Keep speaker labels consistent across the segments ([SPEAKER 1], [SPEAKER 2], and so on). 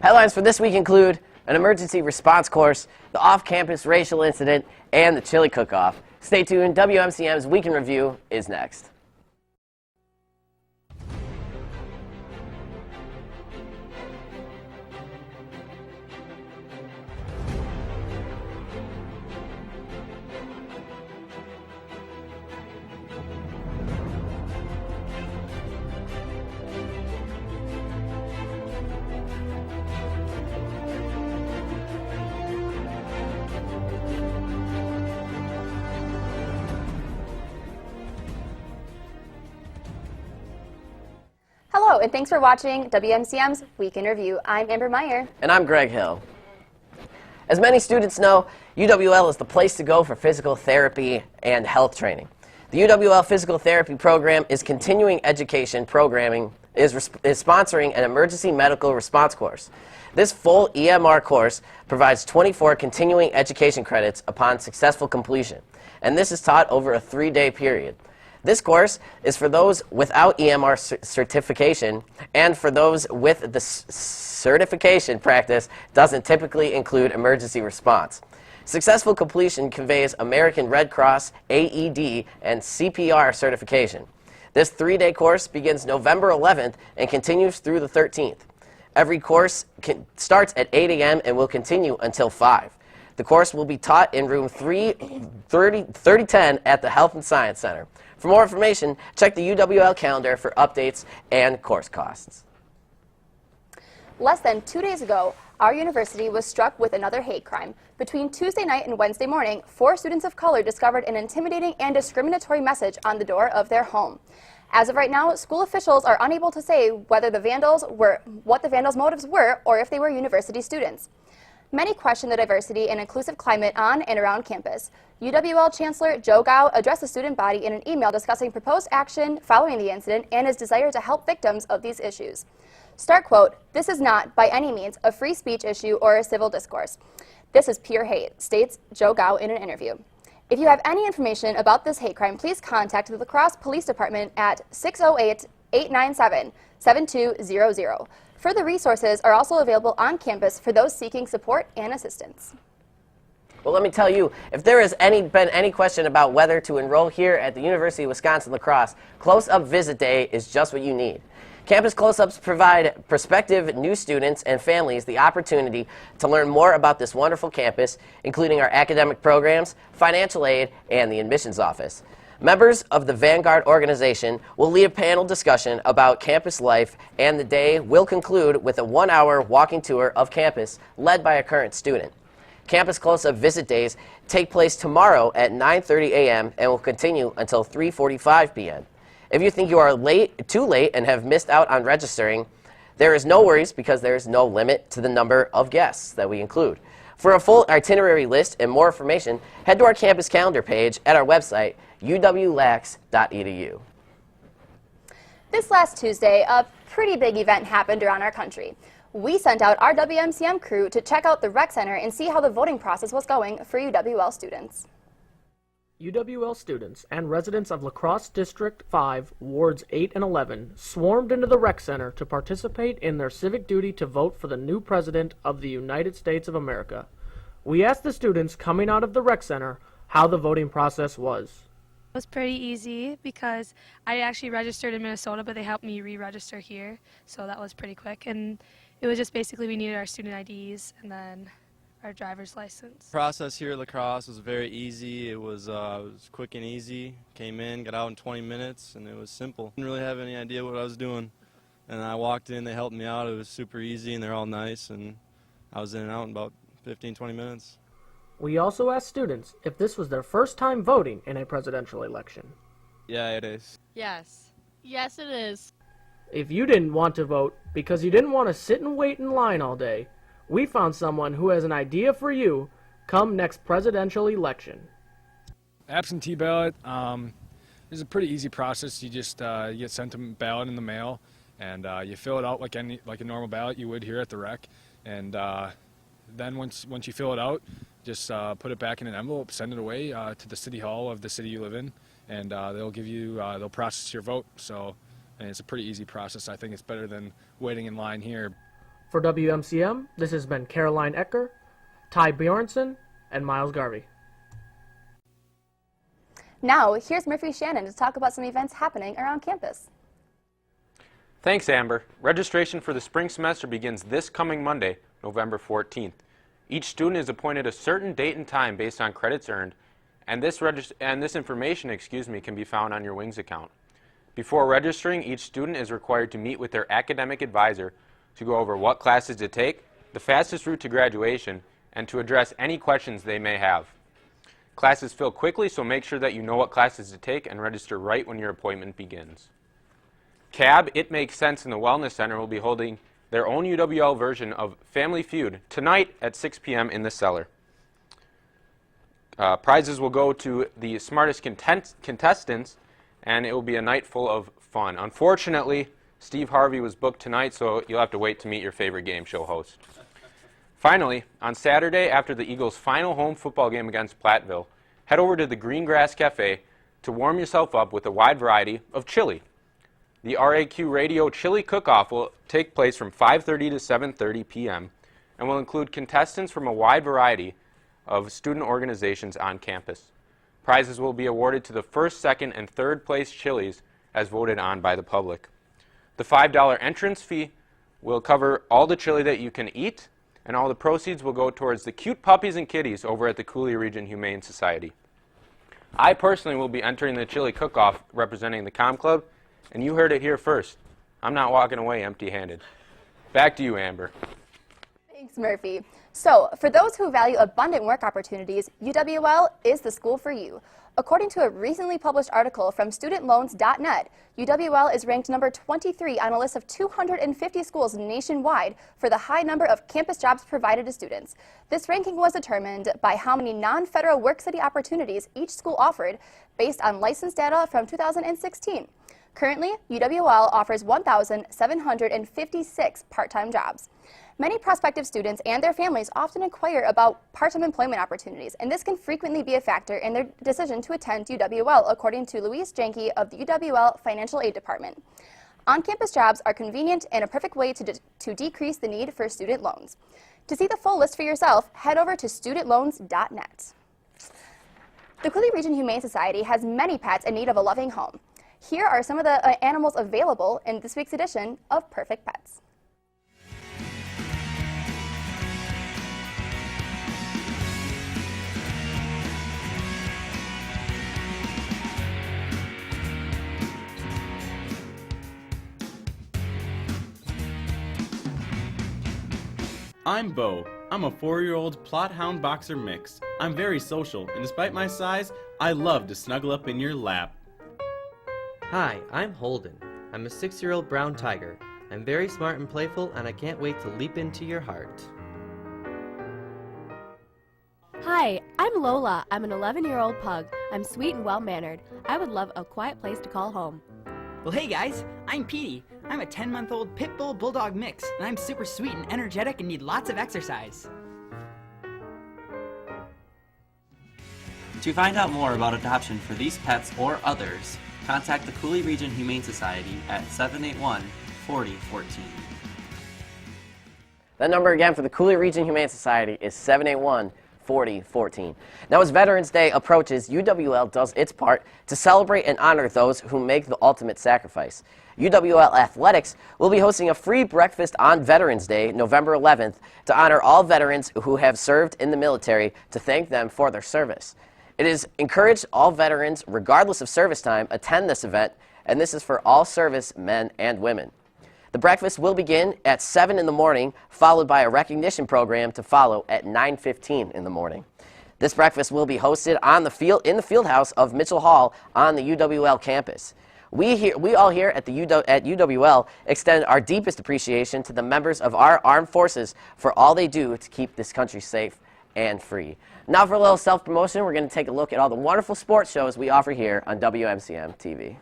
[SPEAKER 1] Headlines for this week include an emergency response course, the off-campus racial incident, and the chili cook-off. Stay tuned. WMCM's Week in Review is next.
[SPEAKER 2] Hello, and thanks for watching WMCM's Week in Review. I'm Amber Meyer.
[SPEAKER 1] And I'm Greg Hill. As many students know, UWL is the place to go for physical therapy and health training. The UWL Physical Therapy Program is continuing education programming is sponsoring an emergency medical response course. This full EMR course provides 24 continuing education credits upon successful completion, and this is taught over a 3-day period. This course is for those without EMR certification, and for those with the certification practice doesn't typically include emergency response. Successful completion conveys American Red Cross, AED, and CPR certification. This 3-day course begins November 11th and continues through the 13th. Every course starts at 8 a.m. and will continue until 5. The course will be taught in room 3010 at the Health and Science Center. For more information, check the UWL calendar for updates and course costs.
[SPEAKER 2] Less than 2 days ago, our university was struck with another hate crime. Between Tuesday night and Wednesday morning, 4 students of color discovered an intimidating and discriminatory message on the door of their home. As of right now, school officials are unable to say whether what the vandals' motives were or if they were university students. Many question the diversity and inclusive climate on and around campus. UWL Chancellor Joe Gao addressed the student body in an email discussing proposed action following the incident and his desire to help victims of these issues. Start quote, "This is not, by any means, a free speech issue or a civil discourse. This is pure hate," states Joe Gao in an interview. If you have any information about this hate crime, please contact the La Crosse Police Department at 608-897-7200. Further resources are also available on campus for those seeking support and assistance.
[SPEAKER 1] Well, let me tell you, if there has been any question about whether to enroll here at the University of Wisconsin-La Crosse, Close-Up Visit Day is just what you need. Campus close-ups provide prospective new students and families the opportunity to learn more about this wonderful campus, including our academic programs, financial aid, and the admissions office. Members of the Vanguard organization will lead a panel discussion about campus life, and the day will conclude with a 1-hour walking tour of campus led by a current student. Campus Close-Up Visit Days take place tomorrow at 9:30 a.m. and will continue until 3:45 p.m. If you think you are too late and have missed out on registering, there is no worries because there is no limit to the number of guests that we include. For a full itinerary list and more information, head to our campus calendar page at our website, uwlax.edu.
[SPEAKER 2] This last Tuesday, a pretty big event happened around our country. We sent out our WMCM crew to check out the rec center and see how the voting process was going for UWL students.
[SPEAKER 3] UWL students and residents of La Crosse District 5, Wards 8 and 11 swarmed into the rec center to participate in their civic duty to vote for the new president of the United States of America. We asked the students coming out of the rec center how the voting process was.
[SPEAKER 4] It was pretty easy because I actually registered in Minnesota, but they helped me re-register here, so that was pretty quick. And it was just basically we needed our student IDs and then our driver's license.
[SPEAKER 5] The process here at La Crosse was very easy. It was quick and easy. Came in, got out in 20 minutes, and it was simple. Didn't really have any idea what I was doing. And I walked in, they helped me out. It was super easy, and they're all nice, and I was in and out in about 15, 20 minutes.
[SPEAKER 3] We also asked students if this was their first time voting in a presidential election.
[SPEAKER 5] Yeah, it is.
[SPEAKER 6] Yes. Yes, it is.
[SPEAKER 3] If you didn't want to vote because you didn't want to sit and wait in line all day, we found someone who has an idea for you come next presidential election.
[SPEAKER 7] Absentee ballot is a pretty easy process. You just you get sent a ballot in the mail, and you fill it out like a normal ballot you would here at the rec. And then once you fill it out, just put it back in an envelope, send it away to the city hall of the city you live in, and they'll process your vote. So, and it's a pretty easy process. I think it's better than waiting in line here.
[SPEAKER 3] For WMCM, this has been Caroline Ecker, Ty Bjornson, and Miles Garvey.
[SPEAKER 2] Now, here's Murphy Shannon to talk about some events happening around campus.
[SPEAKER 8] Thanks, Amber. Registration for the spring semester begins this coming Monday, November 14th. Each student is appointed a certain date and time based on credits earned, and this information, can be found on your Wings account. Before registering, each student is required to meet with their academic advisor to go over what classes to take, the fastest route to graduation, and to address any questions they may have. Classes fill quickly, so make sure that you know what classes to take and register right when your appointment begins. CAB, It Makes Sense in the Wellness Center will be holding their own UWL version of Family Feud tonight at 6 p.m. in the cellar. Prizes will go to the smartest contestants, and it will be a night full of fun. Unfortunately, Steve Harvey was booked tonight, so you'll have to wait to meet your favorite game show host. Finally, on Saturday, after the Eagles' final home football game against Platteville, head over to the Green Grass Cafe to warm yourself up with a wide variety of chili. The RAQ Radio Chili Cook-Off will take place from 5:30 to 7:30 p.m. and will include contestants from a wide variety of student organizations on campus. Prizes will be awarded to the first, second, and third place chilies as voted on by the public. The $5 entrance fee will cover all the chili that you can eat, and all the proceeds will go towards the cute puppies and kitties over at the Cooley Region Humane Society. I personally will be entering the chili cook-off representing the Comm Club, and you heard it here first. I'm not walking away empty-handed. Back to you, Amber.
[SPEAKER 2] Thanks, Murphy. So, for those who value abundant work opportunities, UWL is the school for you. According to a recently published article from studentloans.net, UWL is ranked number 23 on a list of 250 schools nationwide for the high number of campus jobs provided to students. This ranking was determined by how many non-federal work study opportunities each school offered based on license data from 2016. Currently, UWL offers 1,756 part-time jobs. Many prospective students and their families often inquire about part-time employment opportunities, and this can frequently be a factor in their decision to attend UWL, according to Louise Janke of the UWL Financial Aid Department. On-campus jobs are convenient and a perfect way to decrease the need for student loans. To see the full list for yourself, head over to studentloans.net. The Cooley Region Humane Society has many pets in need of a loving home. Here are some of the animals available in this week's edition of Perfect Pets.
[SPEAKER 9] I'm Bo. I'm a 4-year-old Plot Hound Boxer mix. I'm very social, and despite my size, I love to snuggle up in your lap.
[SPEAKER 10] Hi, I'm Holden. I'm a 6-year-old brown tiger. I'm very smart and playful, and I can't wait to leap into your heart.
[SPEAKER 11] Hi, I'm Lola. I'm an 11-year-old pug. I'm sweet and well-mannered. I would love a quiet place to call home.
[SPEAKER 12] Well, hey guys, I'm Petey. I'm a 10-month-old pit bull bulldog mix, and I'm super sweet and energetic and need lots of exercise.
[SPEAKER 13] To find out more about adoption for these pets or others, contact the Cooley Region Humane Society at 781-4014.
[SPEAKER 1] That number again for the Cooley Region Humane Society is 781-4014. Now, as Veterans Day approaches, UWL does its part to celebrate and honor those who make the ultimate sacrifice. UWL Athletics will be hosting a free breakfast on Veterans Day, November 11th, to honor all veterans who have served in the military to thank them for their service. It is encouraged all veterans, regardless of service time, attend this event, and this is for all service men and women. The breakfast will begin at 7 in the morning, followed by a recognition program to follow at 9:15 in the morning. This breakfast will be hosted on the in the field house of Mitchell Hall on the UWL campus. We all here at UWL extend our deepest appreciation to the members of our armed forces for all they do to keep this country safe and free. Now for a little self-promotion, we're going to take a look at all the wonderful sports shows we offer here on WMCM TV.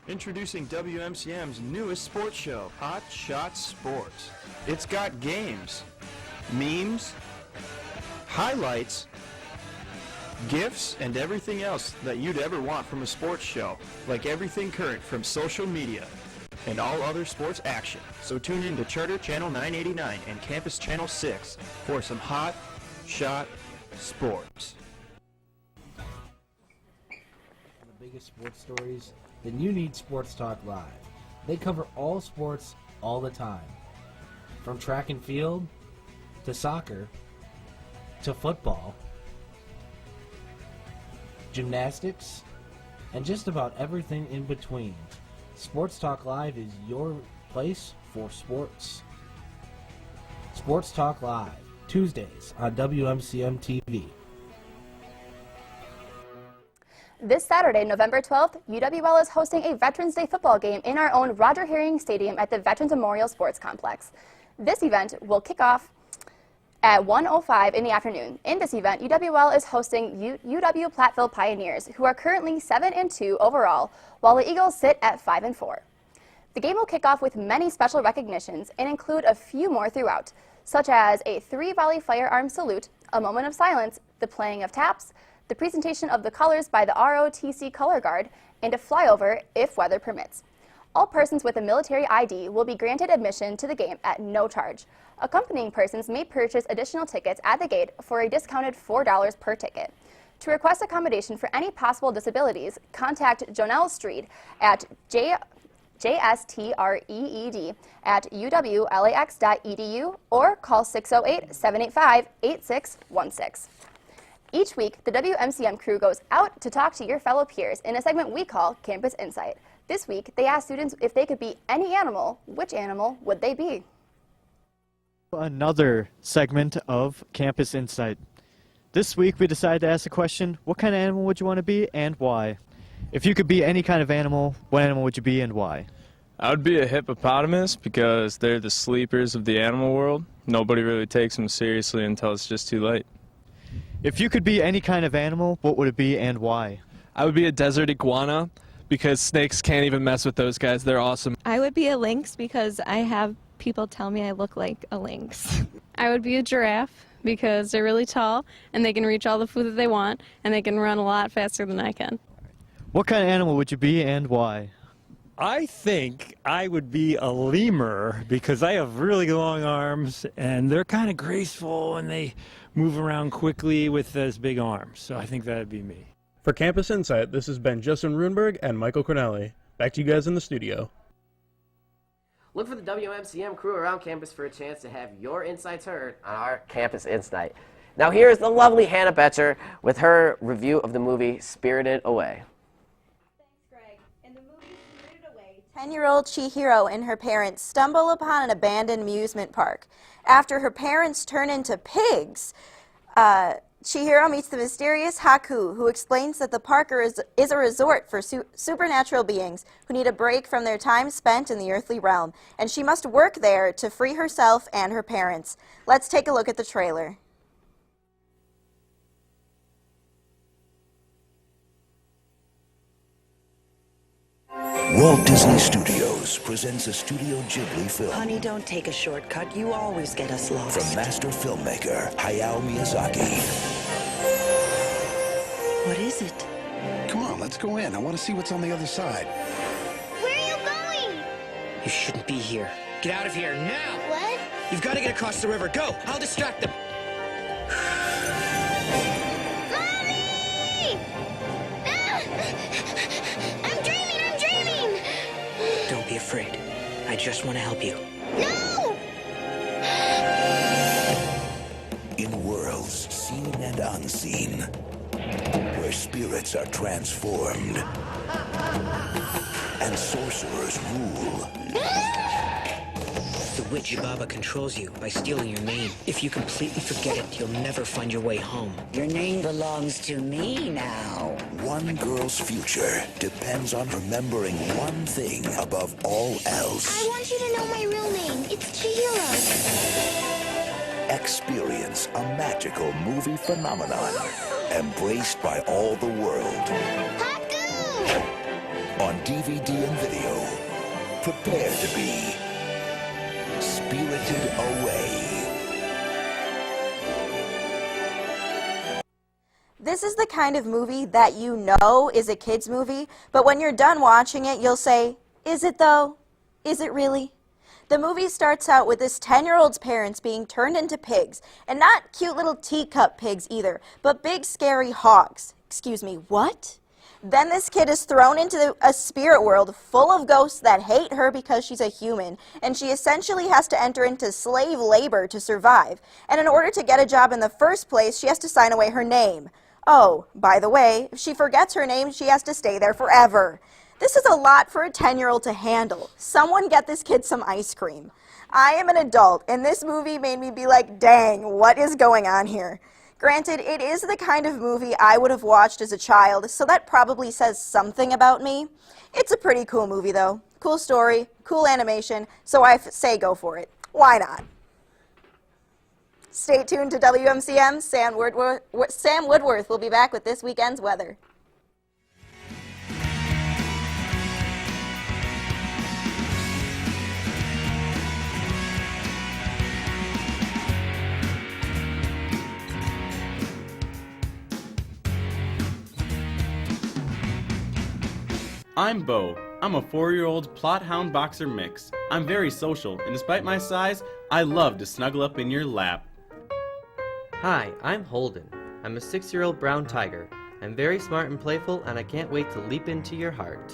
[SPEAKER 14] Introducing WMCM's newest sports show, Hot Shot Sports. It's got games, memes, highlights, gifts, and everything else that you'd ever want from a sports show, like everything current from social media and all other sports action. So tune in to Charter Channel 989 and Campus Channel 6 for some hot shot sports.
[SPEAKER 15] The biggest sports stories, then you need Sports Talk Live. They cover all sports all the time. From track and field, to soccer, to football, gymnastics, and just about everything in between. Sports Talk Live is your place for sports. Sports Talk Live, Tuesdays on WMCM TV.
[SPEAKER 2] This Saturday, November 12th, UWL is hosting a Veterans Day football game in our own Roger Herring Stadium at the Veterans Memorial Sports Complex. This event will kick off at 1:05 in the afternoon. In this event, UWL is hosting UW Platteville Pioneers, who are currently 7-2 overall, while the Eagles sit at 5-4. The game will kick off with many special recognitions and include a few more throughout, such as a 3-volley firearm salute, a moment of silence, the playing of taps, the presentation of the colors by the ROTC Color Guard, and a flyover if weather permits. All persons with a military ID will be granted admission to the game at no charge. Accompanying persons may purchase additional tickets at the gate for a discounted $4 per ticket. To request accommodation for any possible disabilities, contact Jonelle Street at JSTREED at uwlax.edu or call 608-785-8616. Each week, the WMCM crew goes out to talk to your fellow peers in a segment we call Campus Insight. This week, they asked students if they could be any animal, which animal would they be?
[SPEAKER 16] Another segment of Campus Insight. This week, we decided to ask the question, what kind of animal would you want to be and why? If you could be any kind of animal, what animal would you be and why?
[SPEAKER 5] I would be a hippopotamus because they're the sleepers of the animal world. Nobody really takes them seriously until it's just too late.
[SPEAKER 16] If you could be any kind of animal, what would it be and why?
[SPEAKER 17] I would be a desert iguana because snakes can't even mess with those guys. They're awesome.
[SPEAKER 18] I would be a lynx because I have people tell me I look like a lynx.
[SPEAKER 19] I would be a giraffe because they're really tall and they can reach all the food that they want and they can run a lot faster than I can.
[SPEAKER 16] What kind of animal would you be and why?
[SPEAKER 20] I think I would be a lemur because I have really long arms and they're kind of graceful and they move around quickly with those big arms. So I think that would be me.
[SPEAKER 21] For Campus Insight, this has been Justin Ruenberg and Michael Cornelli. Back to you guys in the studio.
[SPEAKER 1] Look for the WMCM crew around campus for a chance to have your insights heard on our Campus Insight. Now here's the lovely Hannah Betcher with her review of the movie Spirited Away.
[SPEAKER 22] 10-year-old Chihiro and her parents stumble upon an abandoned amusement park. After her parents turn into pigs, Chihiro meets the mysterious Haku, who explains that the park is a resort for supernatural beings who need a break from their time spent in the earthly realm, and she must work there to free herself and her parents. Let's take a look at the trailer.
[SPEAKER 23] Walt Disney Studios presents a Studio Ghibli film.
[SPEAKER 24] Honey, don't take a shortcut. You always get us lost.
[SPEAKER 23] From master filmmaker Hayao Miyazaki.
[SPEAKER 24] What is it?
[SPEAKER 23] Come on, let's go in. I want to see what's on the other side.
[SPEAKER 24] Where are you going?
[SPEAKER 25] You shouldn't be here. Get out of here now!
[SPEAKER 24] What?
[SPEAKER 25] You've got to get across the river. Go! I'll distract them.
[SPEAKER 24] Mommy! I'm dreaming!
[SPEAKER 25] Don't be afraid. I just want to help you.
[SPEAKER 24] No!
[SPEAKER 23] In worlds seen and unseen, where spirits are transformed and sorcerers rule.
[SPEAKER 25] The witch Baba controls you by stealing your name. If you completely forget it, you'll never find your way home.
[SPEAKER 24] Your name belongs to me now.
[SPEAKER 23] One girl's future depends on remembering one thing above all else.
[SPEAKER 24] I want you to know my real name. It's Chihiro.
[SPEAKER 23] Experience a magical movie phenomenon embraced by all the world.
[SPEAKER 24] Haku!
[SPEAKER 23] On DVD and video, prepare to be spirited away.
[SPEAKER 22] This is the kind of movie that you know is a kid's movie, but when you're done watching it, you'll say, is it though? Is it really? The movie starts out with this 10-year-old's parents being turned into pigs, and not cute little teacup pigs either, but big scary hogs. Excuse me, what? Then this kid is thrown into a spirit world full of ghosts that hate her because she's a human, and she essentially has to enter into slave labor to survive. And in order to get a job in the first place, she has to sign away her name. Oh, by the way, if she forgets her name, she has to stay there forever. This is a lot for a 10-year-old to handle. Someone get this kid some ice cream. I am an adult, and this movie made me be like, dang, what is going on here? Granted, it is the kind of movie I would have watched as a child, so that probably says something about me. It's a pretty cool movie, though. Cool story, cool animation, so I say go for it. Why not? Stay tuned to WMCM. Sam Woodworth will be back with this weekend's weather.
[SPEAKER 9] I'm Bo. I'm a 4-year-old Plot Hound Boxer mix. I'm very social, and despite my size, I love to snuggle up in your lap.
[SPEAKER 10] Hi, I'm Holden. I'm a 6-year-old brown tiger. I'm very smart and playful, and I can't wait to leap into your heart.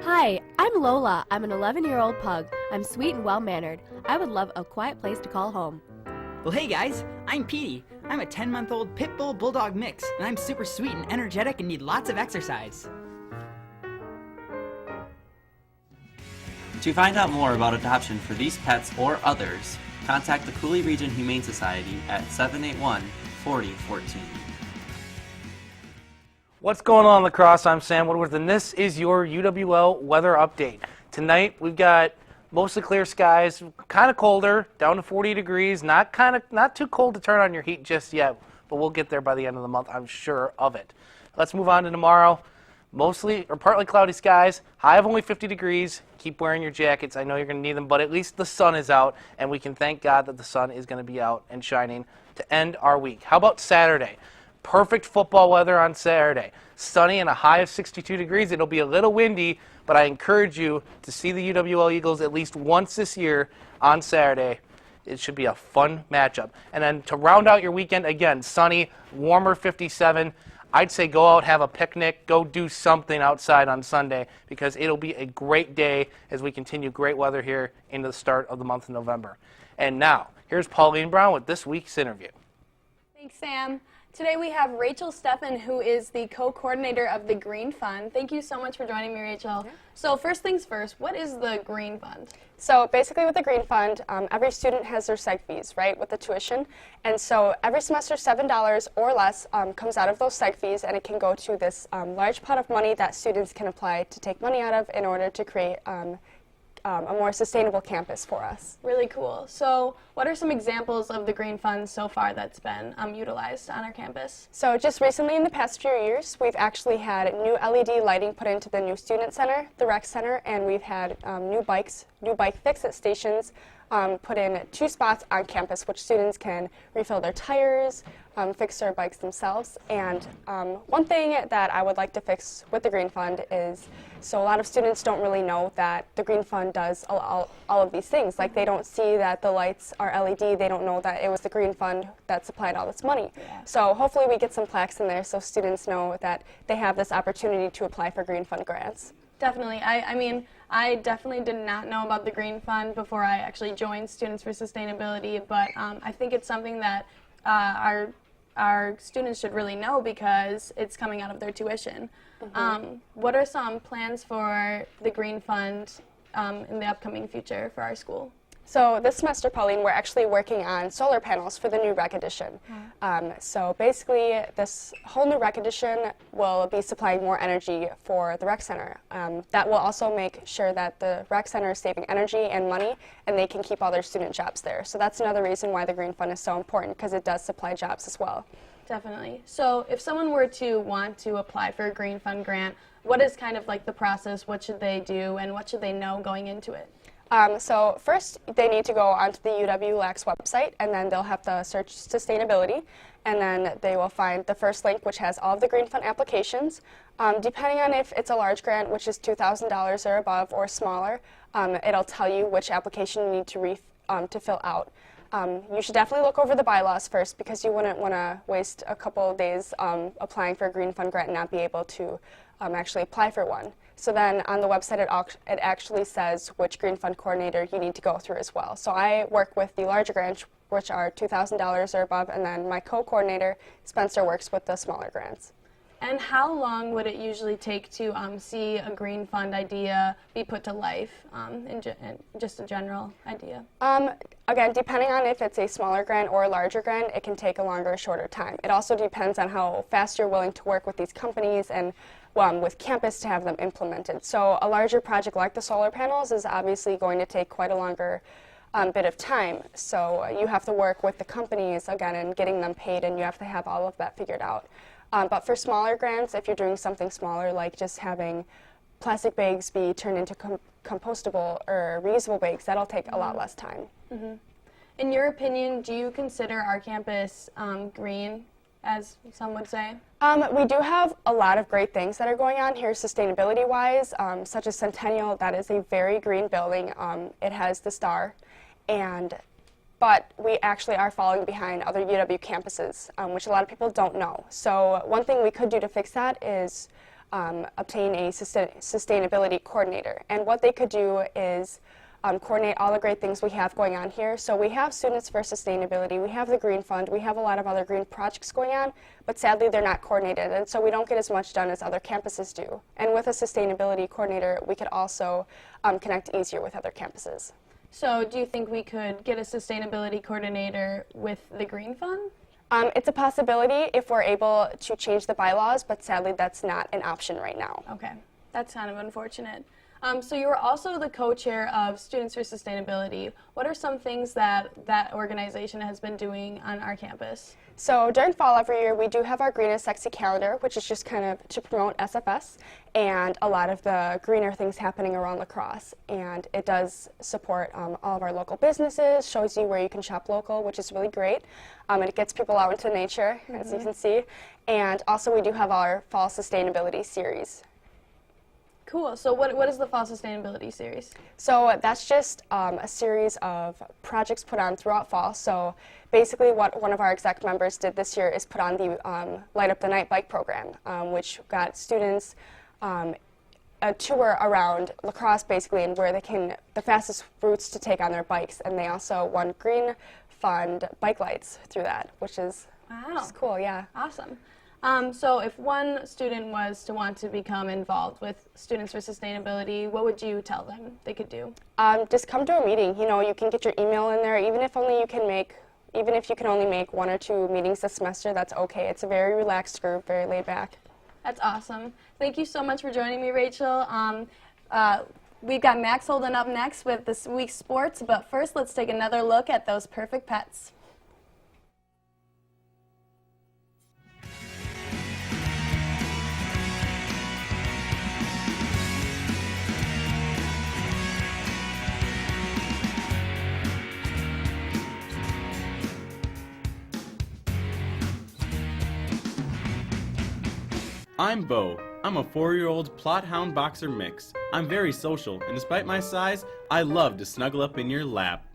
[SPEAKER 11] Hi, I'm Lola. I'm an 11-year-old pug. I'm sweet and well-mannered. I would love a quiet place to call home.
[SPEAKER 12] Well, hey guys, I'm Petey. I'm a 10-month-old pit bull bulldog mix, and I'm super sweet and energetic and need lots of exercise.
[SPEAKER 13] To find out more about adoption for these pets or others, contact the Cooley Region Humane Society at 781-4014.
[SPEAKER 3] What's going on, Lacrosse? I'm Sam Woodworth, and this is your UWL weather update. Tonight, we've got mostly clear skies, kind of colder, down to 40 degrees, not too cold to turn on your heat just yet, but we'll get there by the end of the month, I'm sure of it. Let's move on to tomorrow. Mostly or partly cloudy skies, high of only 50 degrees. Keep wearing your jackets. I know you're going to need them, but at least the sun is out, and we can thank God that the sun is going to be out and shining to end our week. How about Saturday? Perfect football weather on Saturday. Sunny and a high of 62 degrees. It'll be a little windy, but I encourage you to see the UWL Eagles at least once this year on Saturday. It should be a fun matchup. And then to round out your weekend, again, sunny, warmer 57. I'd say go out, have a picnic, go do something outside on Sunday because it'll be a great day as we continue great weather here into the start of the month of November. And now, here's Pauline Brown with this week's interview.
[SPEAKER 4] Thanks, Sam. Today we have Rachel Steffen, who is the co-coordinator of the Green Fund. Thank you so much for joining me, Rachel. Yeah. So first things first, what is the Green Fund?
[SPEAKER 6] So basically with the Green Fund, every student has their seg fees, right, with the tuition. And so every semester $7 or less comes out of those seg fees, and it can go to this large pot of money that students can apply to take money out of in order to create a more sustainable campus for us.
[SPEAKER 4] Really cool. So what are some examples of the Green Fund so far that's been utilized on our campus?
[SPEAKER 6] So just recently in the past few years, we've actually had new LED lighting put into the new student center, the rec center, and we've had new bike fix-it stations put in 2 spots on campus which students can refill their tires, fix their bikes themselves. And one thing that I would like to fix with the Green Fund is, so a lot of students don't really know that the Green Fund does all of these things. Like they don't see that the lights are LED, they don't know that it was the Green Fund that supplied all this money. Yeah. So hopefully we get some plaques in there so students know that they have this opportunity to apply for Green Fund grants.
[SPEAKER 4] Definitely. I mean, I definitely did not know about the Green Fund before I actually joined Students for Sustainability, but I think it's something that our students should really know because it's coming out of their tuition. Mm-hmm. What are some plans for the Green Fund in the upcoming future for our school?
[SPEAKER 6] So this semester, Pauline, we're actually working on solar panels for the new rec edition. So basically, this whole new rec edition will be supplying more energy for the rec center. That will also make sure that the rec center is saving energy and money, and they can keep all their student jobs there. So that's another reason why the Green Fund is so important, because it does supply jobs as well.
[SPEAKER 4] Definitely. So if someone were to want to apply for a Green Fund grant, what is kind of like the process? What should they do, and what should they know going into it?
[SPEAKER 6] So first, they need to go onto the UW-LACS website, and then they'll have to search sustainability, and then they will find the first link, which has all of the Green Fund applications. Depending on if it's a large grant, which is $2,000 or above, or smaller, it'll tell you which application you need to fill out. You should definitely look over the bylaws first, because you wouldn't want to waste a couple of days applying for a Green Fund grant and not be able to actually apply for one. So then on the website it actually says which Green Fund coordinator you need to go through as well. So I work with the larger grants, which are $2,000 or above, and then my co-coordinator, Spencer, works with the smaller grants.
[SPEAKER 4] And how long would it usually take to see a Green Fund idea be put to life, in just a general idea?
[SPEAKER 6] Again, depending on if it's a smaller grant or a larger grant, it can take a longer or shorter time. It also depends on how fast you're willing to work with these companies and with campus to have them implemented. So a larger project like the solar panels is obviously going to take quite a longer bit of time. So you have to work with the companies, again, and getting them paid, and you have to have all of that figured out. But for smaller grants, if you're doing something smaller, like just having plastic bags be turned into compostable or reusable bags, that'll take a lot less time.
[SPEAKER 4] Mm-hmm. In your opinion, do you consider our campus green, as some would say?
[SPEAKER 6] We do have a lot of great things that are going on here sustainability-wise, such as Centennial. That is a very green building. It has the star, but we actually are falling behind other UW campuses, which a lot of people don't know. So one thing we could do to fix that is obtain a sustainability coordinator. And what they could do is coordinate all the great things we have going on here. So we have Students for Sustainability, we have the Green Fund, we have a lot of other green projects going on, but sadly they're not coordinated, and so we don't get as much done as other campuses do. And with a sustainability coordinator, we could also connect easier with other campuses.
[SPEAKER 4] So do you think we could get a sustainability coordinator with the Green Fund?
[SPEAKER 6] It's a possibility if we're able to change the bylaws, but sadly that's not an option right now.
[SPEAKER 4] Okay, that's kind of unfortunate. So you are also the co-chair of Students for Sustainability. What are some things that organization has been doing on our campus?
[SPEAKER 6] So during fall every year, we do have our Green and Sexy calendar, which is just kind of to promote SFS and a lot of the greener things happening around La Crosse. And it does support all of our local businesses, shows you where you can shop local, which is really great. And it gets people out into nature, as you can see. And also we do have our Fall Sustainability Series.
[SPEAKER 4] Cool. So what is the Fall Sustainability Series?
[SPEAKER 6] So that's just a series of projects put on throughout fall. So basically what one of our exec members did this year is put on the Light Up the Night bike program, which got students a tour around La Crosse basically, and where they can, the fastest routes to take on their bikes. And they also won Green Fund bike lights through that, which is cool, yeah.
[SPEAKER 4] Awesome. So if one student was to want to become involved with Students for Sustainability, what would you tell them they could do?
[SPEAKER 6] Just come to a meeting. You know, you can get your email in there, even if you can only make 1 or 2 meetings this semester, that's okay. It's a very relaxed group, very laid back.
[SPEAKER 4] That's awesome. Thank you so much for joining me, Rachel. We've got Max Holden up next with this week's sports, but first let's take another look at those perfect pets.
[SPEAKER 9] I'm Bo. I'm a 4-year-old Plot Hound Boxer mix. I'm very social, and despite my size, I love to snuggle up in your lap.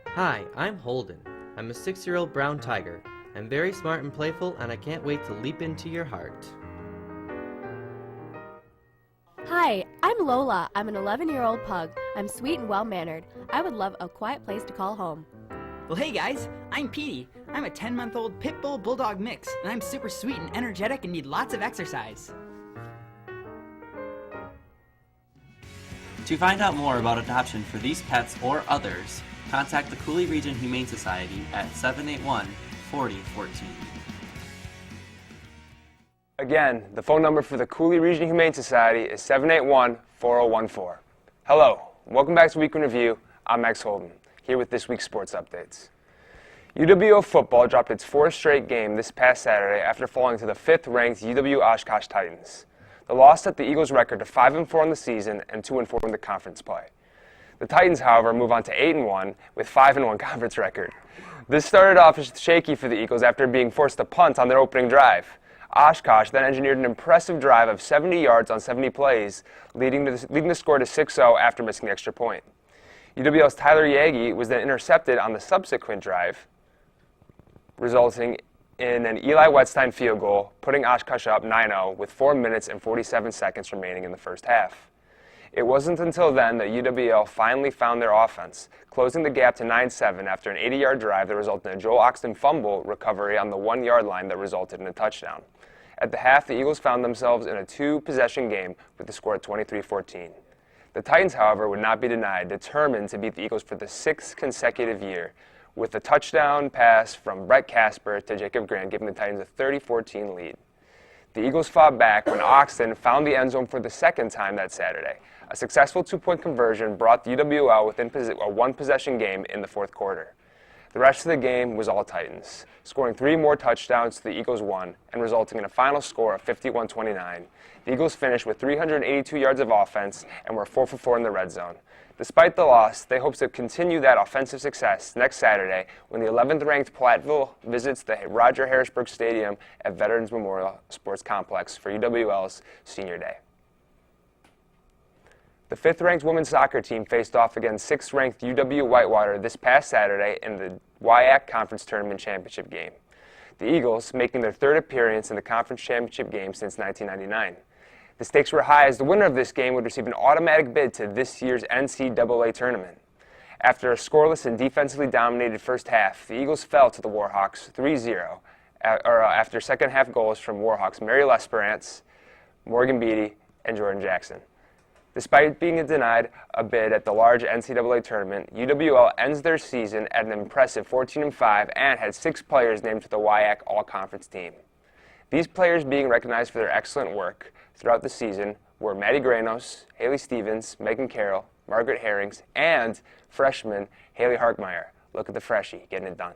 [SPEAKER 10] Hi, I'm Holden. I'm a 6-year-old brown tiger. I'm very smart and playful, and I can't wait to leap into your heart.
[SPEAKER 11] Hi, I'm Lola. I'm an 11-year-old pug. I'm sweet and well-mannered. I would love a quiet place to call home.
[SPEAKER 12] Well, hey guys, I'm Petey. I'm a 10-month-old pit bull bulldog mix, and I'm super sweet and energetic and need lots of exercise.
[SPEAKER 13] To find out more about adoption for these pets or others, contact the Cooley Region Humane Society at 781-4014.
[SPEAKER 2] Again, the phone number for the Cooley Region Humane Society is 781-4014. Hello, welcome back to Week in Review. I'm Max Holden, here with this week's sports updates. UWO football dropped its 4th straight game this past Saturday after falling to the 5th-ranked UW Oshkosh Titans. The loss set the Eagles' record to 5-4 on the season and 2-4 in the conference play. The Titans, however, move on to 8-1 with 5-1 conference record. This started off as shaky for the Eagles after being forced to punt on their opening drive. Oshkosh then engineered an impressive drive of 70 yards on 70 plays, leading the score to 6-0 after missing the extra point. UWL's Tyler Yagi was then intercepted on the subsequent drive, resulting in an Eli Wettstein field goal, putting Oshkosh up 9-0 with 4 minutes and 47 seconds remaining in the first half. It wasn't until then that UWL finally found their offense, closing the gap to 9-7 after an 80-yard drive that resulted in a Joel Oxton fumble recovery on the 1-yard line that resulted in a touchdown. At the half, the Eagles found themselves in a 2-possession game with the score at 23-14. The Titans, however, would not be denied, determined to beat the Eagles for the 6th consecutive year, with a touchdown pass from Brett Casper to Jacob Grant giving the Titans a 30-14 lead. The Eagles fought back when Oxton found the end zone for the second time that Saturday. A successful 2-point conversion brought the UWL within a 1-possession game in the fourth quarter. The rest of the game was all Titans, scoring 3 more touchdowns to the Eagles' 1 and resulting in a final score of 51-29. The Eagles finished with 382 yards of offense and were 4 for 4 in the red zone. Despite the loss, they hope to continue that offensive success next Saturday when the 11th-ranked Platteville visits the Roger Harrisburg Stadium at Veterans Memorial Sports Complex for UWL's Senior Day. The 5th-ranked women's soccer team faced off against 6th-ranked UW Whitewater this past Saturday in the WIAC Conference Tournament Championship game. The Eagles making their 3rd appearance in the Conference Championship game since 1999. The stakes were high as the winner of this game would receive an automatic bid to this year's NCAA tournament. After a scoreless and defensively dominated first half, the Eagles fell to the Warhawks 3-0 after second-half goals from Warhawks Mary Lesperance, Morgan Beatty, and Jordan Jackson. Despite being denied a bid at the large NCAA tournament, UWL ends their season at an impressive 14-5 and had 6 players named to the WIAC All-Conference team. These players being recognized for their excellent work throughout the season were Maddie Granos, Haley Stevens, Megan Carroll, Margaret Herrings, and freshman Haley Harkmeyer. Look at the freshie getting it done.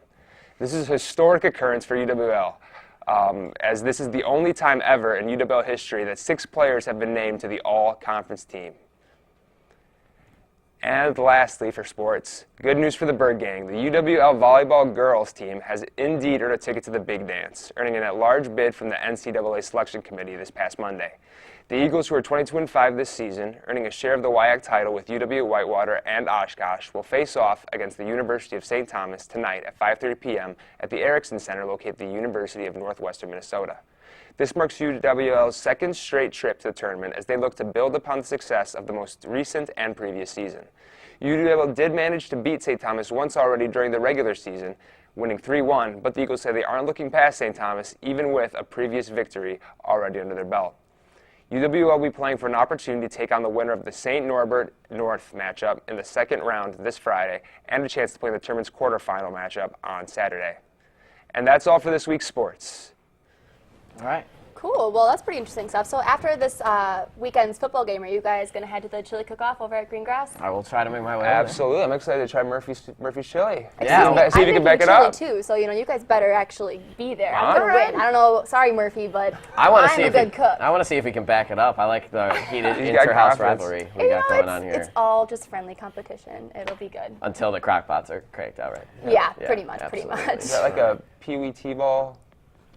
[SPEAKER 2] This is a historic occurrence for UWL, as this is the only time ever in UWL history that 6 players have been named to the all-conference team. And lastly, for sports, good news for the Bird Gang. The UWL volleyball girls team has indeed earned a ticket to the big dance, earning an at-large bid from the NCAA selection committee this past Monday. The Eagles, who are 22-5 this season, earning a share of the WIAC title with UW Whitewater and Oshkosh, will face off against the University of St. Thomas tonight at 5:30 p.m. at the Erickson Center located at the University of Northwestern Minnesota. This marks UWL's 2nd straight trip to the tournament as they look to build upon the success of the most recent and previous season. UWL did manage to beat St. Thomas once already during the regular season, winning 3-1, but the Eagles say they aren't looking past St. Thomas even with a previous victory already under their belt. UWL will be playing for an opportunity to take on the winner of the St. Norbert North matchup in the 2nd round this Friday and a chance to play the tournament's quarterfinal matchup on Saturday. And that's all for this week's sports.
[SPEAKER 1] All right.
[SPEAKER 5] Cool. Well, that's pretty interesting stuff. So after this weekend's football game, are you guys going to head to the chili cook-off over at Greengrass?
[SPEAKER 1] I will try to make my way over.
[SPEAKER 2] Absolutely. I'm excited to try Murphy's chili.
[SPEAKER 1] Yeah.
[SPEAKER 2] See if you can back it up.
[SPEAKER 5] Too, so you guys better actually be there. I'm going to win. I don't know. Sorry, Murphy, but I'm a good cook.
[SPEAKER 1] I want to see if we can back it up. I like the heated inter-house rivalry we got going on here.
[SPEAKER 5] It's all just friendly competition. It'll be good.
[SPEAKER 1] Until the crock pots are cracked out, right?
[SPEAKER 5] Yeah, pretty much.
[SPEAKER 2] Is that like a Pee Wee T-ball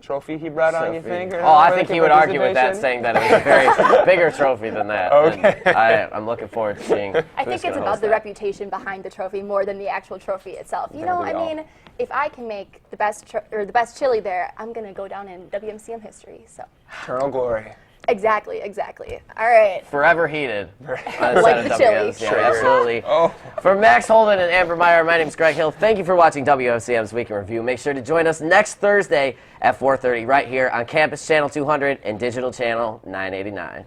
[SPEAKER 2] trophy he brought on, you think?
[SPEAKER 1] Oh, I think he would argue with that, saying that it was a very bigger trophy than that.
[SPEAKER 2] Okay.
[SPEAKER 1] I'm looking forward to seeing.
[SPEAKER 5] I think it's about the reputation behind the trophy more than the actual trophy itself. You know, I mean, if I can make the best chili there, I'm gonna go down in WMCM history. So.
[SPEAKER 2] Eternal glory.
[SPEAKER 5] Exactly. All right.
[SPEAKER 1] Forever heated.
[SPEAKER 5] Like the chili.
[SPEAKER 1] Yeah, absolutely.
[SPEAKER 2] Oh.
[SPEAKER 1] For Max Holden and Amber Meyer, my name is Greg Hill. Thank you for watching WOCM's Week in Review. Make sure to join us next Thursday at 4:30 right here on Campus Channel 200 and Digital Channel 989.